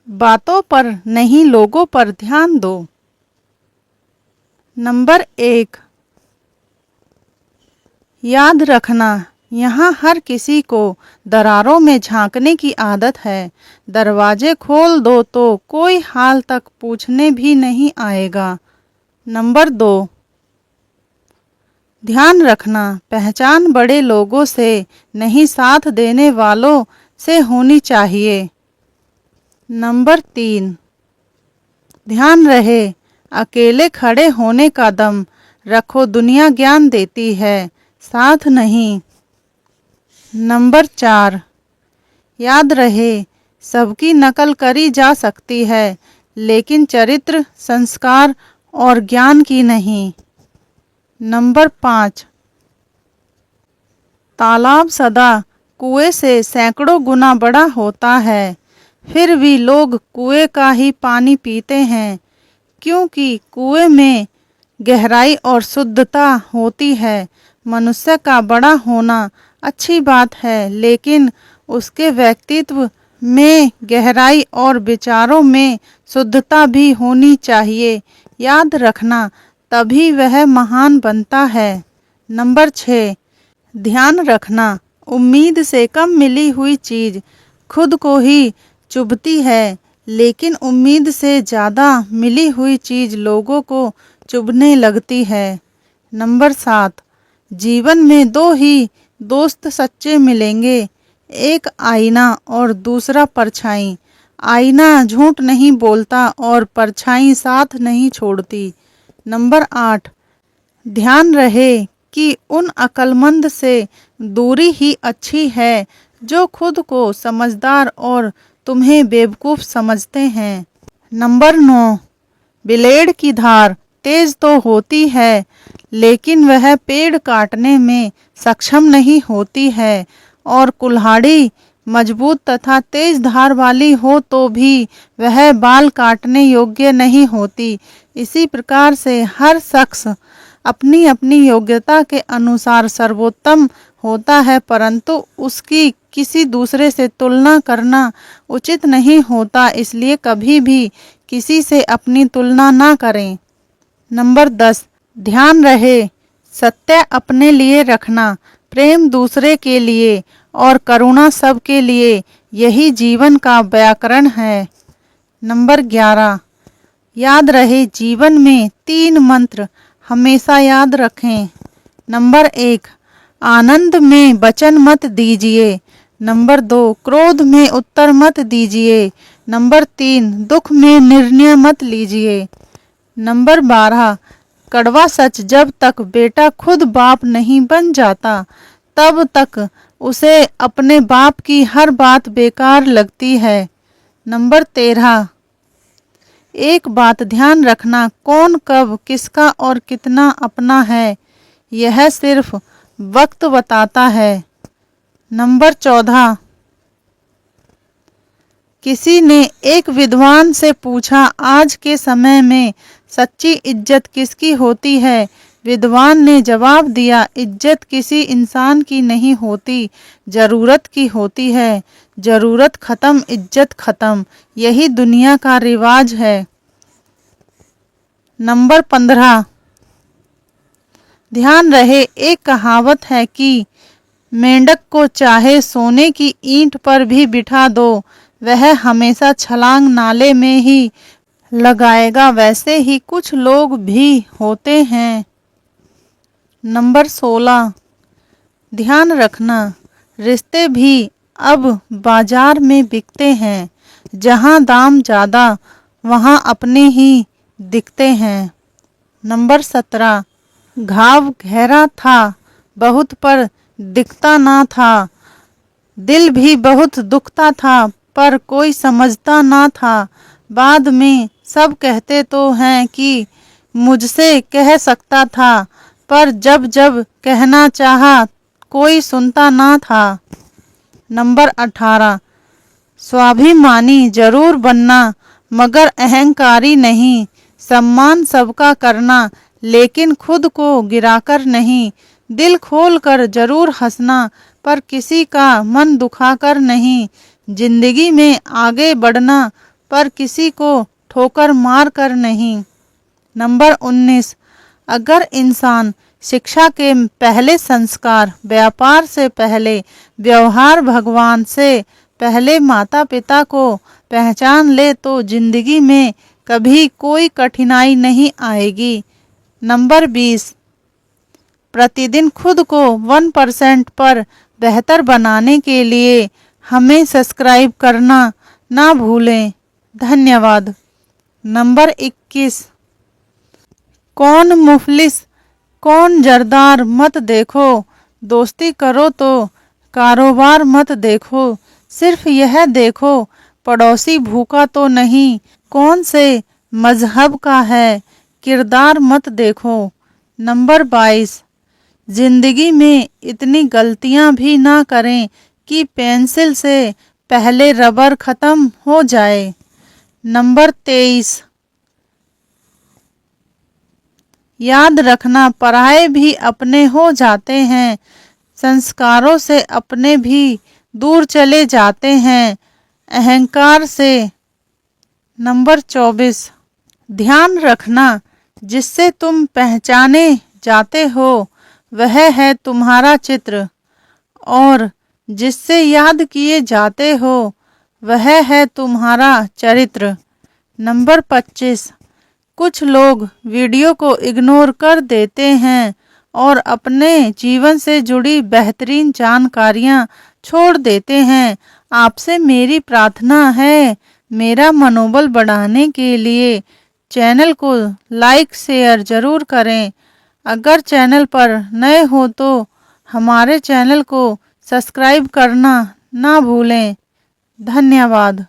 बातों पर नहीं, लोगों पर ध्यान दो। नंबर 1, याद रखना, यहाँ हर किसी को दरारों में झांकने की आदत है। दरवाजे खोल दो तो कोई हाल तक पूछने भी नहीं आएगा। नंबर 2, ध्यान रखना, पहचान बड़े लोगों से नहीं, साथ देने वालों से होनी चाहिए। नंबर 3, ध्यान रहे, अकेले खड़े होने का दम रखो, दुनिया ज्ञान देती है, साथ नहीं। नंबर 4, याद रहे, सबकी नकल करी जा सकती है, लेकिन चरित्र, संस्कार और ज्ञान की नहीं। नंबर 5, तालाब सदा कुएं से सैकड़ों गुना बड़ा होता है, फिर भी लोग कुएं का ही पानी पीते हैं, क्योंकि कुएं में गहराई और शुद्धता होती है। मनुष्य का बड़ा होना अच्छी बात है, लेकिन उसके व्यक्तित्व में गहराई और विचारों में शुद्धता भी होनी चाहिए। याद रखना, तभी वह महान बनता है। नंबर 6, ध्यान रखना, उम्मीद से कम मिली हुई चीज खुद को ही चुभती है, लेकिन उम्मीद से ज़्यादा मिली हुई चीज लोगों को चुभने लगती है। नंबर 7, जीवन में दो ही दोस्त सच्चे मिलेंगे, एक आईना और दूसरा परछाई। आईना झूठ नहीं बोलता और परछाई साथ नहीं छोड़ती। नंबर 8, ध्यान रहे कि उन अक्लमंद से दूरी ही अच्छी है जो खुद को समझदार और तुम्हें बेवकूफ़ समझते हैं। नंबर 9, ब्लेड की धार तेज तो होती है, लेकिन वह पेड़ काटने में सक्षम नहीं होती है, और कुल्हाड़ी मजबूत तथा तेज धार वाली हो तो भी वह बाल काटने योग्य नहीं होती। इसी प्रकार से हर शख्स अपनी अपनी योग्यता के अनुसार सर्वोत्तम होता है, परंतु उसकी किसी दूसरे से तुलना करना उचित नहीं होता, इसलिए कभी भी किसी से अपनी तुलना ना करें। नंबर 10, ध्यान रहे, सत्य अपने लिए रखना, प्रेम दूसरे के लिए और करुणा सबके लिए, यही जीवन का व्याकरण है। नंबर 11, याद रहे, जीवन में 3 मंत्र हमेशा याद रखें। नंबर 1, आनंद में वचन मत दीजिए। नंबर 2, क्रोध में उत्तर मत दीजिए। नंबर 3, दुख में निर्णय मत लीजिए। नंबर 12, कड़वा सच, जब तक बेटा खुद बाप नहीं बन जाता तब तक उसे अपने बाप की हर बात बेकार लगती है। नंबर 13, एक बात ध्यान रखना, कौन कब किसका और कितना अपना है, यह सिर्फ वक्त बताता है। नंबर 14, किसी ने एक विद्वान से पूछा, आज के समय में सच्ची इज्जत किसकी होती है? विद्वान ने जवाब दिया, इज्जत किसी इंसान की नहीं होती, जरूरत की होती है। जरूरत खत्म, इज्जत खत्म, यही दुनिया का रिवाज है। नंबर 15, ध्यान रहे, एक कहावत है कि मेंढक को चाहे सोने की ईंट पर भी बिठा दो, वह हमेशा छलांग नाले में ही लगाएगा। वैसे ही कुछ लोग भी होते हैं। नंबर 16, ध्यान रखना, रिश्ते भी अब बाजार में बिकते हैं, जहां दाम ज़्यादा वहां अपने ही दिखते हैं। नंबर 17, घाव गहरा था बहुत पर दिखता ना था, दिल भी बहुत दुखता था पर कोई समझता ना था। बाद में सब कहते तो हैं कि मुझसे कह सकता था, पर जब जब कहना चाहा कोई सुनता ना था। नंबर 18, स्वाभिमानी जरूर बनना मगर अहंकारी नहीं, सम्मान सबका करना लेकिन खुद को गिराकर नहीं, दिल खोलकर जरूर हंसना पर किसी का मन दुखाकर नहीं, जिंदगी में आगे बढ़ना पर किसी को ठोकर मार कर नहीं। नंबर 19, अगर इंसान शिक्षा के पहले संस्कार, व्यापार से पहले व्यवहार, भगवान से पहले माता पिता को पहचान ले तो जिंदगी में कभी कोई कठिनाई नहीं आएगी। नंबर 20, प्रतिदिन खुद को 1% पर बेहतर बनाने के लिए हमें सब्सक्राइब करना ना भूलें। धन्यवाद। नंबर 21, कौन मुफलिस कौन जरदार मत देखो, दोस्ती करो तो कारोबार मत देखो, सिर्फ यह देखो पड़ोसी भूखा तो नहीं, कौन से मजहब का है, किरदार मत देखो। नंबर 22, जिंदगी में इतनी गलतियां भी ना करें कि पेंसिल से पहले रबर खत्म हो जाए। नंबर 23, याद रखना पराये भी अपने हो जाते हैं, संस्कारों से अपने भी दूर चले जाते हैं, अहंकार से। नंबर 24, ध्यान रखना जिससे तुम पहचाने जाते हो वह है तुम्हारा चित्र, और जिससे याद किए जाते हो वह है तुम्हारा चरित्र। नंबर 25, कुछ लोग वीडियो को इग्नोर कर देते हैं और अपने जीवन से जुड़ी बेहतरीन जानकारियां छोड़ देते हैं। आपसे मेरी प्रार्थना है, मेरा मनोबल बढ़ाने के लिए चैनल को लाइक शेयर ज़रूर करें। अगर चैनल पर नए हो तो हमारे चैनल को सब्सक्राइब करना ना भूलें। धन्यवाद।